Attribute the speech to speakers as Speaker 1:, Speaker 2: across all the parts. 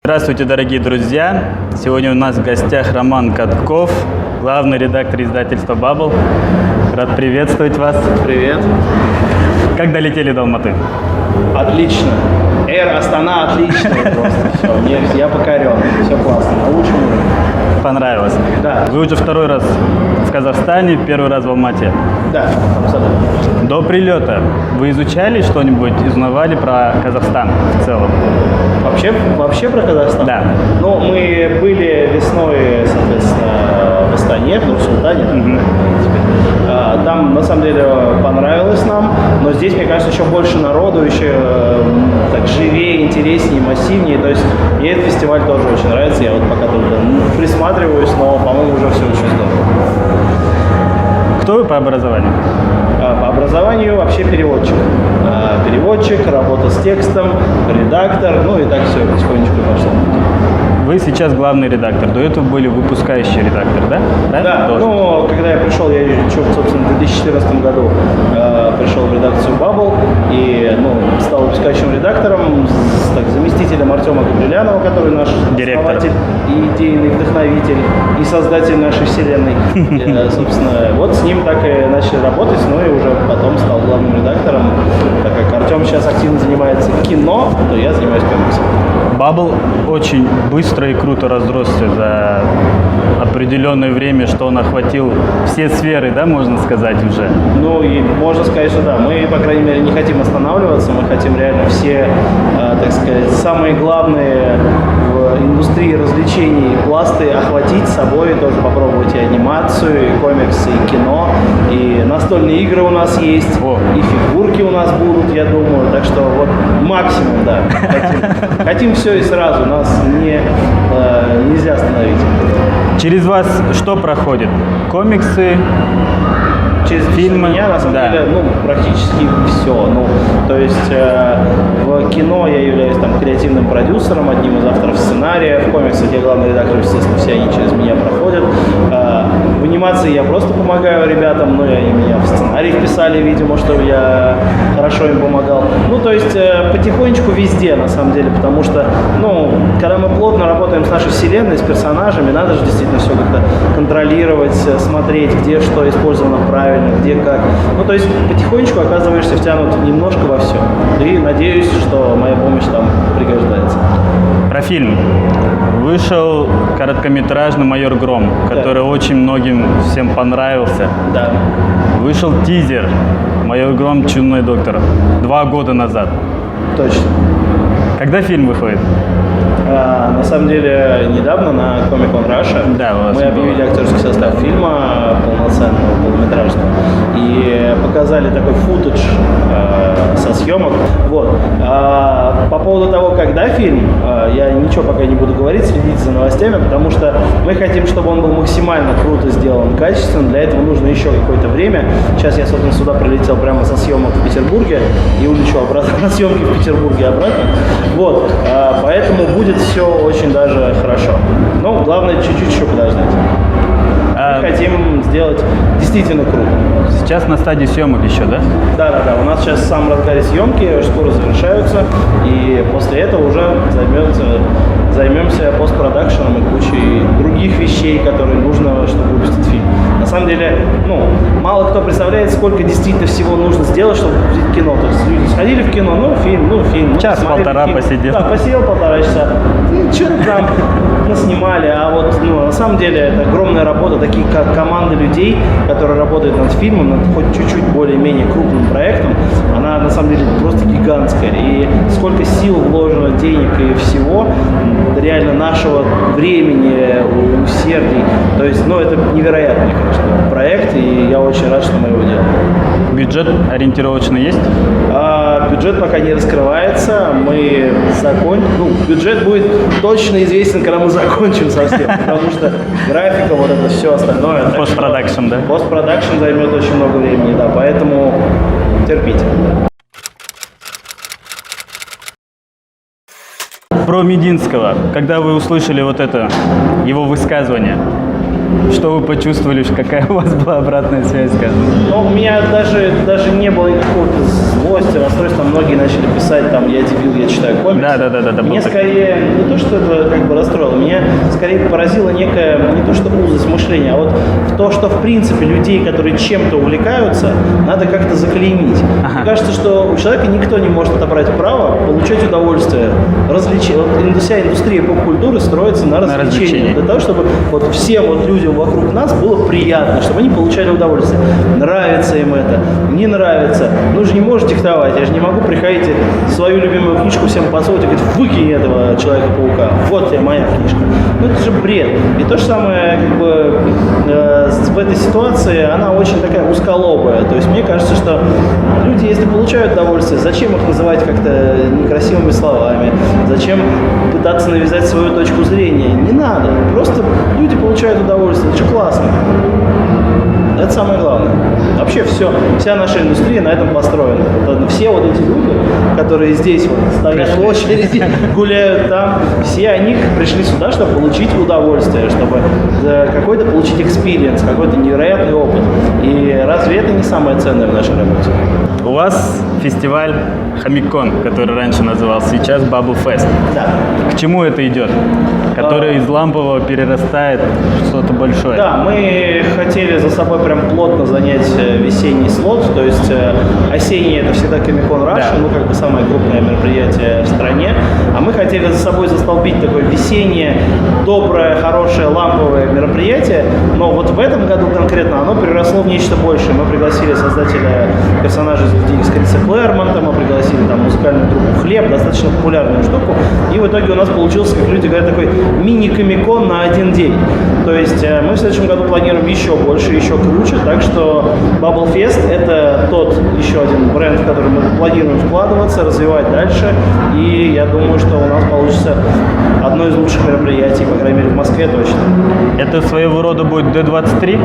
Speaker 1: Здравствуйте, дорогие друзья! Сегодня у нас в гостях Роман Катков, главный редактор издательства Bubble. Рад приветствовать вас.
Speaker 2: Привет.
Speaker 1: Как долетели до Алматы?
Speaker 2: Отлично. Air Астана отличная просто. Все, я покорен. Все классно. На лучшем уровне.
Speaker 1: Понравилось?
Speaker 2: Да.
Speaker 1: Вы уже второй раз в Казахстане, первый раз в Алмате.
Speaker 2: Да, абсолютно.
Speaker 1: До прилета вы изучали что-нибудь, узнавали про Казахстан в целом?
Speaker 2: Вообще про Казахстан?
Speaker 1: Да.
Speaker 2: Ну, мы были весной, соответственно, в Астане, в Нур-Султане. Там, на самом деле, понравилось нам, но здесь, мне кажется, еще больше народу, еще так живее, интереснее, массивнее. То есть мне этот фестиваль тоже очень нравится. Я вот пока только присматриваюсь, но, по-моему, уже все очень здорово.
Speaker 1: Кто вы по образованию?
Speaker 2: По образованию вообще переводчик. Переводчик, работа с текстом, редактор, ну и так все потихонечку пошло.
Speaker 1: Вы сейчас главный редактор, до этого были выпускающий редактор, да?
Speaker 2: Да, ну, когда я пришел, я еще, собственно, в 2014 году пришел в редакцию Bubble и стал выпускающим редактором, заместителем Артема Габрилянова, который наш основатель и идейный вдохновитель, и создатель нашей вселенной. Собственно, вот с ним так и начали работать, ну и уже потом стал главным редактором. Так как Артем сейчас активно занимается кино, то я занимаюсь комиксом.
Speaker 1: Bubble очень быстро и круто разросся за определенное время, что он охватил все сферы, да, можно сказать уже?
Speaker 2: Ну, и можно сказать, что да. Мы, по крайней мере, не хотим останавливаться, мы хотим реально все, так сказать, самые главные в индустрии развлечений пласты охватить собой, тоже попробовать и анимацию, и комиксы, и кино, и настольные игры у нас есть, и фигурки у нас будут, я думаю, так что вот максимум, да, хотим все и сразу, нас нельзя остановить.
Speaker 1: Через вас что проходит? Комиксы?
Speaker 2: Через
Speaker 1: фильмы?
Speaker 2: меня, на самом деле, практически все. То есть в кино я являюсь креативным продюсером, одним из авторов сценария. В комиксах я главный редактор, естественно, все они через меня проходят. В анимации я просто помогаю ребятам, и они меня в сценарий вписали, видимо, что я хорошо им помогал. То есть потихонечку везде, на самом деле, потому что, когда мы плотно работаем с нашей вселенной, с персонажами, надо же действительно все как-то контролировать, смотреть, где что использовано правильно, где как. То есть потихонечку оказываешься втянут немножко во все. И надеюсь, что моя помощь там пригождается.
Speaker 1: Про фильм. Вышел короткометражный «Майор Гром», который очень многим всем понравился.
Speaker 2: Да.
Speaker 1: Вышел тизер «Майор Гром. Чудной доктор» 2 года назад.
Speaker 2: Точно.
Speaker 1: Когда фильм выходит?
Speaker 2: На самом деле, недавно на Comic Con Russia мы объявили актерский состав фильма полноценного, полнометражного, и показали такой футаж со съемок. По поводу того, когда фильм, я ничего пока не буду говорить, следите за новостями, потому что мы хотим, чтобы он был максимально круто сделан, качественно. Для этого нужно еще какое-то время. Сейчас я, собственно, сюда прилетел прямо со съемок в Петербурге и улечу обратно на съемки в Петербурге обратно. Поэтому будет все очень даже хорошо. Но главное чуть-чуть еще подождать. Мы хотим сделать действительно круто.
Speaker 1: Сейчас на стадии съемок еще, да?
Speaker 2: Да. У нас сейчас в самом разгаре съемки, скоро завершаются, и после этого уже займемся постпродакшеном и кучей других вещей, которые нужно, чтобы выпустить фильм. На самом деле, мало кто представляет, сколько действительно всего нужно сделать, чтобы выпустить кино. То есть люди сходили в кино, фильм.
Speaker 1: Час-полтора посидел.
Speaker 2: Да, посидел 1,5 часа. Что-то там наснимали, а на самом деле это огромная работа, такие как команды людей, которые работают над фильмом, над хоть чуть-чуть более-менее крупным проектом, она на самом деле просто гигантская. И сколько сил вложено, денег и всего, реально нашего времени, усердий. То есть, это невероятный, конечно, проект, и я очень рад, что мы его делаем.
Speaker 1: Бюджет ориентировочно есть?
Speaker 2: Бюджет пока не раскрывается, мы бюджет будет точно известен, когда мы закончим совсем, потому что графика, это все остальное.
Speaker 1: Постпродакшн, да?
Speaker 2: Постпродакшн займет очень много времени, да, поэтому терпите.
Speaker 1: Про Мединского, когда вы услышали его высказывание, Что вы почувствовали, какая у вас была обратная связь, скажем?
Speaker 2: Ну, у меня даже не было никакой злости, расстройства. Многие начали писать, там, я дебил, я читаю комиксы.
Speaker 1: Да.
Speaker 2: Мне скорее, не то, что это как бы расстроило, меня скорее поразила некая, не то, что узость мышления, а вот то, что, в принципе, людей, которые чем-то увлекаются, надо как-то заклеймить. Мне кажется, что у человека никто не может отобрать право получать удовольствие, Вот вся индустрия поп-культуры строится на развлечении. Для того, чтобы вот всем вот людям вокруг нас было приятно, чтобы они получали удовольствие. Нравится им это, не нравится. Ну же не можешь диктовать. Я же не могу приходить и свою любимую книжку всем подсовывать и говорить, выкинь этого Человека-паука. Вот тебе моя книжка. Ну это же бред. И то же самое, как бы, в этой ситуации, она очень такая узколобая. То есть мне кажется, что люди, если получают удовольствие, зачем их называть как-то некрасивыми словами? Зачем пытаться навязать свою точку зрения? Не надо. Просто люди получают удовольствие. Это же классно. Это самое главное. Вообще вся наша индустрия на этом построена. Все вот эти люди, которые здесь вот стоят в очереди, гуляют там, все они пришли сюда, чтобы получить удовольствие, чтобы какой-то получить экспириенс, какой-то невероятный опыт. И разве это не самое ценное в нашей работе?
Speaker 1: У вас фестиваль Comic-Con, который раньше назывался, сейчас Bubble Fest.
Speaker 2: Да.
Speaker 1: К чему это идет? Который из лампового перерастает в что-то большое.
Speaker 2: Да, мы хотели за собой прям плотно занять весенний слот, то есть осенний это всегда Comic-Con Russia,
Speaker 1: да.
Speaker 2: Ну как бы самое крупное мероприятие в стране, а мы хотели за собой застолбить такое весеннее, доброе, хорошее, ламповое мероприятие, но вот в этом году конкретно оно переросло в нечто большее. Мы пригласили создателя персонажей из «Людей из Криса Клэрмонта», мы пригласили там музыкальную группу «Хлеб», достаточно популярную штуку, и в итоге у нас получился, как люди говорят, такой мини-комикон на один день. То есть мы в следующем году планируем еще больше, еще круче, так что Bubble Fest — это тот еще один бренд, в который мы планируем вкладываться, развивать дальше, и я думаю, что у нас получится одно из лучших мероприятий, по крайней мере в Москве точно.
Speaker 1: Это своего рода будет D23?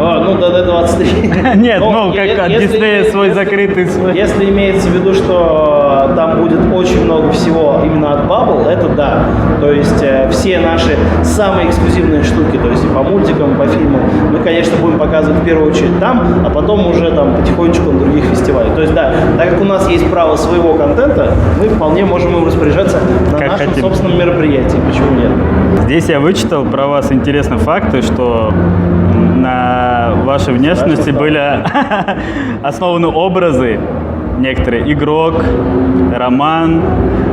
Speaker 2: Ну, да, D23.
Speaker 1: Нет, ну, как от Диснея свой закрытый.
Speaker 2: Если имеется в виду, что там будет очень много всего именно от Bubble, это да. То есть все наши самые эксклюзивные штуки, то есть и по мультикам, по фильмам, мы, конечно, будем показывать в первую очередь там, а потом уже там потихонечку на других фестивалях. То есть да, так как у нас есть право своего контента, мы вполне можем им распоряжаться на
Speaker 1: как
Speaker 2: нашем
Speaker 1: хотим.
Speaker 2: собственном мероприятии. Почему нет?
Speaker 1: Здесь я вычитал про вас интересные факты, что на вашей внешности были основаны образы некоторые. Игрок, Роман,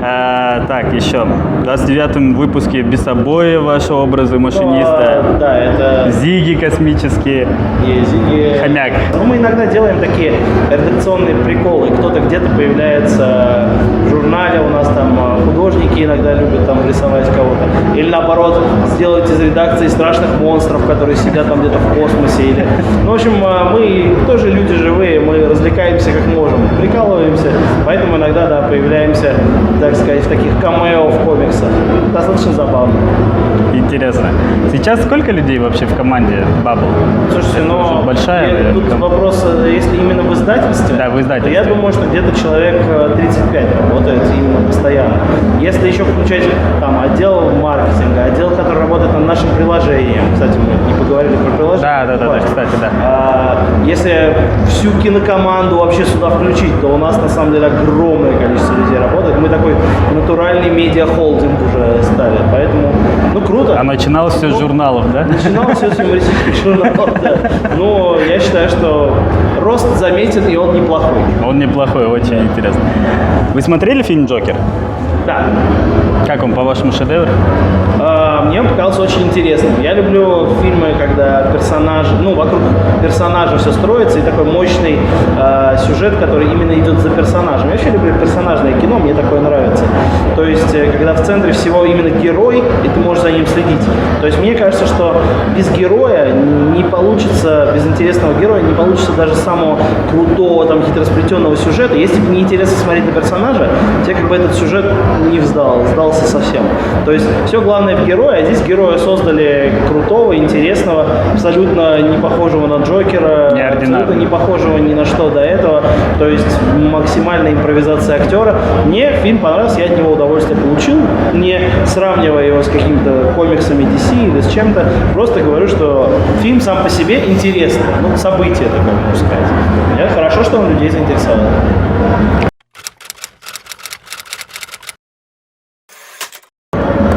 Speaker 1: так, еще в 29-м выпуске «Бесобои» ваши образы машиниста.
Speaker 2: Да, это...
Speaker 1: Зиги космические.
Speaker 2: Зиги...
Speaker 1: Хомяк.
Speaker 2: Ну, мы иногда делаем такие редакционные приколы. Кто-то где-то появляется в журнале, у нас там художники иногда любят там рисовать кого-то. Или наоборот, сделать из редакции страшных монстров, которые сидят там где-то в космосе. Или... Ну, в общем, мы тоже люди живые, мы развлекаемся как можем, прикалываемся, поэтому иногда, да, появляемся, так сказать, в таких камео в комиксах. Достаточно забавно.
Speaker 1: Интересно. Сейчас сколько людей вообще в команде Bubble?
Speaker 2: Слушайте, ну,
Speaker 1: большая.
Speaker 2: Тут вопрос, если именно в издательстве,
Speaker 1: да, в издательстве,
Speaker 2: то я думаю, что где-то человек 35 работает именно постоянно. Если еще включать там отдел маркетинга, отдел, который работает над нашим приложением, кстати, мы не поговорили про приложение.
Speaker 1: Да, кстати, да.
Speaker 2: Если всю кинокоманду вообще сюда включить, то у нас на самом деле огромное количество людей работает. Мы такой натуральный медиа-холдинг уже стали, поэтому, ну, круто.
Speaker 1: А начиналось все с журналов, да?
Speaker 2: Начиналось все с юмористических журналов, да. Но я считаю, что рост заметен, и он неплохой.
Speaker 1: Он неплохой, очень интересно. Вы смотрели фильм «Джокер»?
Speaker 2: Да.
Speaker 1: Как он, по-вашему, шедевр?
Speaker 2: Мне он показался очень интересным. Я люблю фильмы, когда персонажи, вокруг персонажа все строится, и такой мощный сюжет, который именно идет за персонажем. Я вообще люблю персонажное кино, мне такое нравится. То есть, когда в центре всего именно герой, и ты можешь за ним следить. То есть, мне кажется, что без героя не получится, без интересного героя не получится даже самого крутого, там, хитросплетенного сюжета. Если бы не интересно смотреть на персонажа, тебе как бы этот сюжет не сдался совсем. То есть, все главное в герое, героя, а здесь героя создали крутого, интересного, абсолютно не похожего на Джокера, абсолютно не похожего ни на что до этого, то есть максимальная импровизация актера. Мне фильм понравился, я от него удовольствие получил, не сравнивая его с какими-то комиксами DC или с чем-то, просто говорю, что фильм сам по себе интересный, ну, событие такое, можно сказать. И хорошо, что он людей заинтересовал.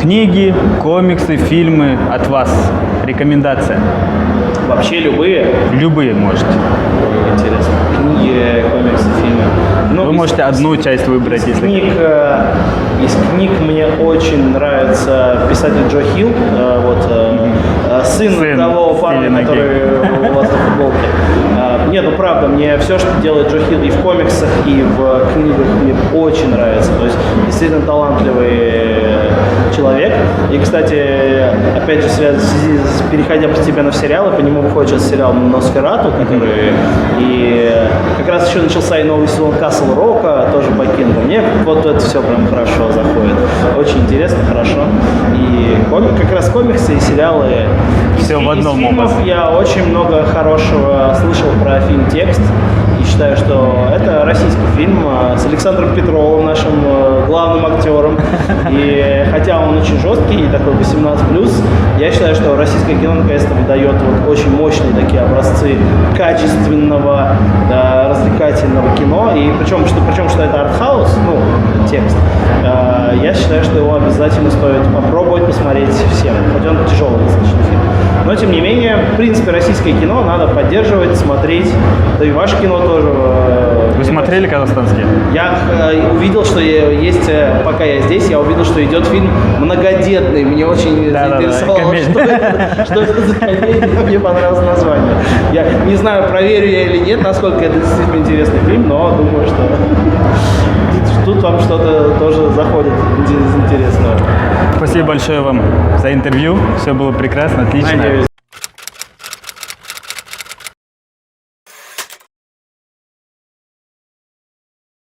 Speaker 1: Книги, комиксы, фильмы от вас. Рекомендация.
Speaker 2: Вообще любые?
Speaker 1: Любые можете.
Speaker 2: Интересно. Книги, комиксы, фильмы. Ну,
Speaker 1: вы можете одну часть выбрать,
Speaker 2: из книг мне очень нравится писатель Джо Хилл, сын того парня, который у вас на футболке. Нет, ну правда, мне все, что делает Джо Хилл и в комиксах, и в книгах, мне очень нравится. То есть действительно талантливый человек. И, кстати, опять же, переходя постепенно в сериалы, по нему выходит сейчас сериал «Носферату», который... И как раз еще начался и новый сезон «Касл Рока», тоже по Кингу. Мне вот это все прям хорошо заходит. Очень интересно, хорошо. И как раз комиксы и сериалы.
Speaker 1: Все в одном.
Speaker 2: Из фильмов я очень много хорошего слышал про фильм «Текст». И считаю, что это российский фильм с Александром Петровым, нашим главным актером. И хотя он очень жесткий и такой 18+, я считаю, что российское кино наконец-то выдает вот очень мощные такие образцы качественного, развлекательного кино. И причем что это артхаус, ну, «Текст», я считаю, что его обязательно стоит попробовать посмотреть всем. Хоть он тяжелый достаточно фильм. Но, тем не менее, в принципе, российское кино надо поддерживать, смотреть. Да и ваше кино тоже.
Speaker 1: Вы смотрели казахстанские?
Speaker 2: Я увидел, что есть, пока я здесь, я увидел, что идет фильм «Многодетный». Мне очень заинтересовало, что это за комедия. Мне понравилось название. Я не знаю, проверю я или нет, насколько это действительно интересный фильм, но думаю, что тут вам что-то тоже заходит из интересного.
Speaker 1: Спасибо большое вам за интервью. Все было прекрасно, отлично.